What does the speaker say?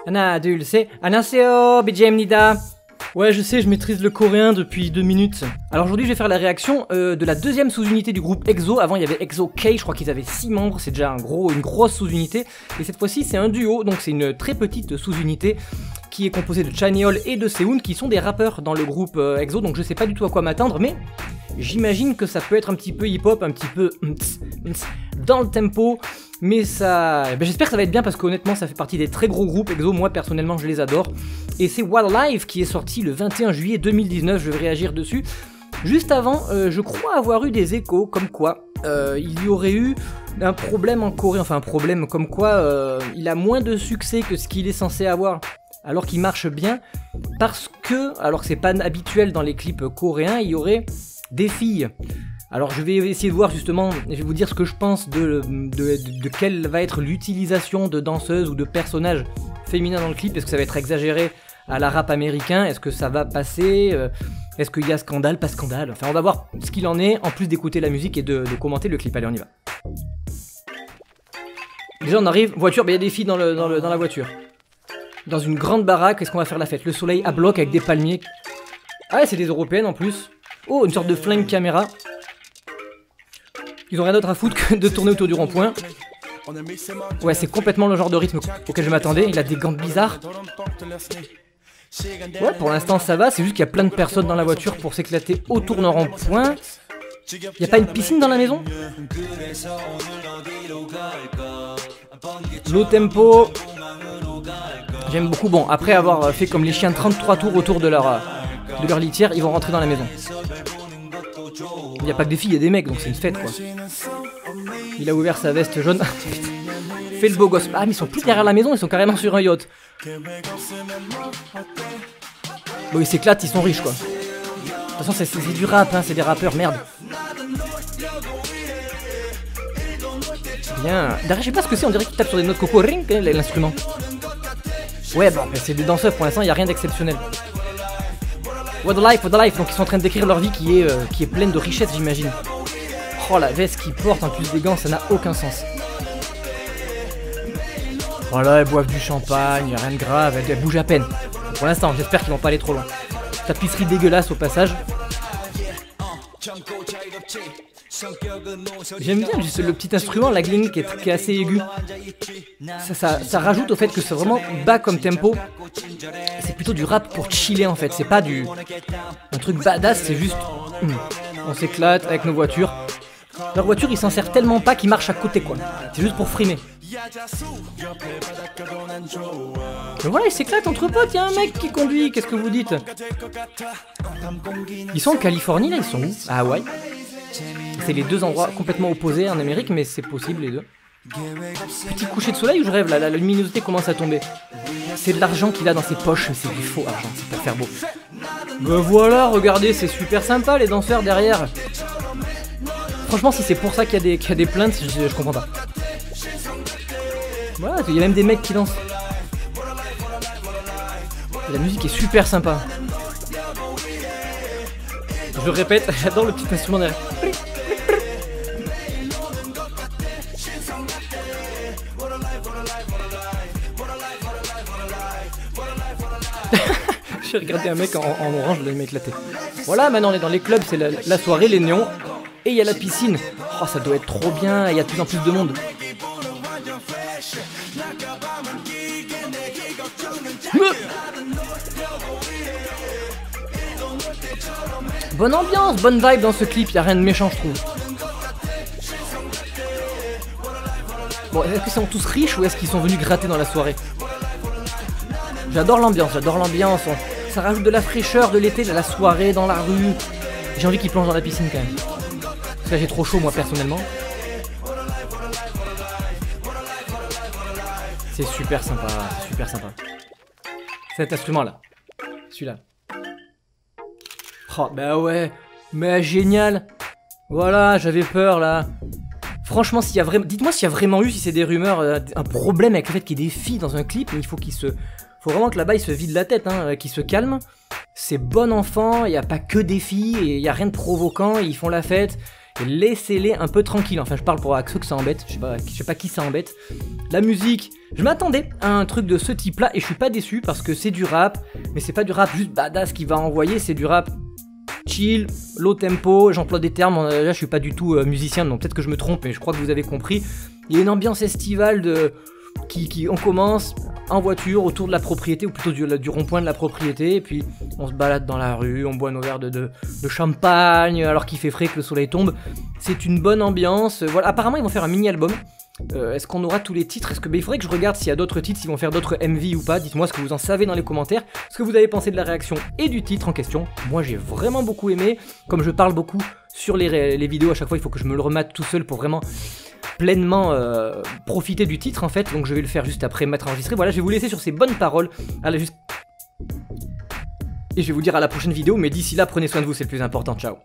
Anna Dulce, Anaseo, BJMnida. Ouais, je sais, je maîtrise le coréen depuis 2 minutes. Alors aujourd'hui, je vais faire la réaction de la deuxième sous-unité du groupe EXO. Avant, il y avait EXO K, je crois qu'ils avaient 6 membres, c'est déjà une grosse sous-unité. Et cette fois-ci, c'est un duo, donc c'est une très petite sous-unité qui est composée de Chaneol et de Seoon, qui sont des rappeurs dans le groupe EXO. Donc je sais pas du tout à quoi m'attendre, mais j'imagine que ça peut être un petit peu hip-hop, un petit peu dans le tempo. Mais ça, j'espère que ça va être bien parce qu'honnêtement ça fait partie des très gros groupes EXO, moi personnellement je les adore. Et c'est Wildlife qui est sorti le 21 juillet 2019, je vais réagir dessus. Juste avant, je crois avoir eu des échos comme quoi il y aurait eu un problème en Corée, enfin un problème comme quoi il a moins de succès que ce qu'il est censé avoir alors qu'il marche bien. Parce que, alors que c'est pas habituel dans les clips coréens, il y aurait des filles. Alors je vais essayer de voir justement, je vais vous dire ce que je pense de quelle va être l'utilisation de danseuses ou de personnages féminins dans le clip. Est-ce que ça va être exagéré à la rap américain? Est-ce que ça va passer? Est-ce qu'il y a scandale, pas scandale? Enfin on va voir ce qu'il en est, en plus d'écouter la musique et de commenter le clip. Allez, on y va. Déjà on arrive, voiture, il y a des filles dans la voiture. Dans une grande baraque, est-ce qu'on va faire la fête? Le soleil à bloc avec des palmiers. Ah ouais, c'est des européennes en plus. Oh, une sorte de flingue caméra. Ils ont rien d'autre à foutre que de tourner autour du rond-point. Ouais, c'est complètement le genre de rythme auquel je m'attendais. Il a des gants bizarres. Ouais, pour l'instant ça va. C'est juste qu'il y a plein de personnes dans la voiture pour s'éclater autour d'un rond-point. Y a pas une piscine dans la maison? Low tempo. J'aime beaucoup. Bon, après avoir fait comme les chiens 33 tours autour de leur litière, ils vont rentrer dans la maison. Il n'y a pas que des filles, il y a des mecs, donc c'est une fête quoi. Il a ouvert sa veste jaune. Fait le beau gosse. Ah mais ils sont plus derrière la maison, ils sont carrément sur un yacht. Bon ils s'éclatent, ils sont riches quoi. De toute façon c'est du rap, hein, c'est des rappeurs, merde. Bien. Derrière je sais pas ce que c'est, on dirait qu'ils tapent sur des notes coco ring l'instrument. Ouais bon, c'est des danseurs pour l'instant, il n'y a rien d'exceptionnel. Wildlife, donc ils sont en train de décrire leur vie qui est pleine de richesses j'imagine. Oh la veste qu'ils portent en plus des gants, ça n'a aucun sens. Voilà, elles boivent du champagne, rien de grave, elles bougent à peine. Pour l'instant, j'espère qu'ils vont pas aller trop loin. Tapisserie dégueulasse au passage. J'aime bien juste le petit instrument, la gling qui est assez aiguë. Ça rajoute au fait que c'est vraiment bas comme tempo. C'est plutôt du rap pour chiller en fait, c'est pas un truc badass, c'est juste on s'éclate avec nos voitures. Leur voiture ils s'en servent tellement pas qu'ils marchent à côté quoi. C'est juste pour frimer. Mais voilà, ils s'éclatent entre potes, y'a un mec qui conduit, qu'est-ce que vous dites? Ils sont en Californie là, ils sont où? Ah ouais. C'est les deux endroits complètement opposés en Amérique, mais c'est possible les deux. Petit coucher de soleil où je rêve, là, la luminosité commence à tomber. C'est de l'argent qu'il a dans ses poches, mais c'est du faux argent, c'est pour faire beau. Ben voilà, regardez, c'est super sympa les danseurs derrière. Franchement, si c'est pour ça qu'il y a des plaintes, je comprends pas. Voilà, il y a même des mecs qui dansent. Et la musique est super sympa. Je répète, j'adore le petit instrument derrière. J'ai regardé un mec en orange, là il m'a éclaté. Voilà, maintenant on est dans les clubs, c'est la soirée, les néons. Et il y a la piscine. Oh, ça doit être trop bien, il y a de plus en plus de monde. Bonne ambiance, bonne vibe dans ce clip, y a rien de méchant je trouve. Bon, est-ce qu'ils sont tous riches ou est-ce qu'ils sont venus gratter dans la soirée? J'adore l'ambiance, ça rajoute de la fraîcheur de l'été, de la soirée dans la rue. J'ai envie qu'ils plongent dans la piscine quand même. Parce que j'ai trop chaud moi personnellement. C'est super sympa, c'est super sympa. Cet instrument là, celui-là. Oh bah ouais, mais génial. Voilà, j'avais peur là. Franchement, s'il y a vraiment, dites-moi s'il y a vraiment eu, si c'est des rumeurs, un problème avec le fait qu'il y ait des filles dans un clip, mais il faut faut vraiment que là-bas il se vide la tête, hein, qu'il se calme. C'est bon enfant, il n'y a pas que des filles, et il n'y a rien de provoquant, ils font la fête. et laissez-les un peu tranquilles. Enfin, je parle pour ceux que ça embête, je sais pas qui ça embête. La musique, je m'attendais à un truc de ce type-là et je suis pas déçu parce que c'est du rap, mais c'est pas du rap juste badass qui va envoyer, c'est du rap chill, low tempo, j'emploie des termes, là je suis pas du tout musicien, donc peut-être que je me trompe, mais je crois que vous avez compris. Il y a une ambiance estivale on commence en voiture autour de la propriété, ou plutôt du rond-point de la propriété, et puis on se balade dans la rue, on boit nos verres de champagne, alors qu'il fait frais, que le soleil tombe. C'est une bonne ambiance, voilà. Apparemment ils vont faire un mini-album. Est-ce qu'on aura tous les titres? Il faudrait que je regarde s'il y a d'autres titres, s'ils vont faire d'autres MV ou pas. Dites-moi ce que vous en savez dans les commentaires, ce que vous avez pensé de la réaction et du titre en question. Moi j'ai vraiment beaucoup aimé, comme je parle beaucoup sur les vidéos à chaque fois, il faut que je me le remate tout seul pour vraiment pleinement profiter du titre en fait, donc je vais le faire juste après m'être enregistré. Voilà, je vais vous laisser sur ces bonnes paroles. Allez, et je vais vous dire à la prochaine vidéo, mais d'ici là, prenez soin de vous, c'est le plus important. Ciao.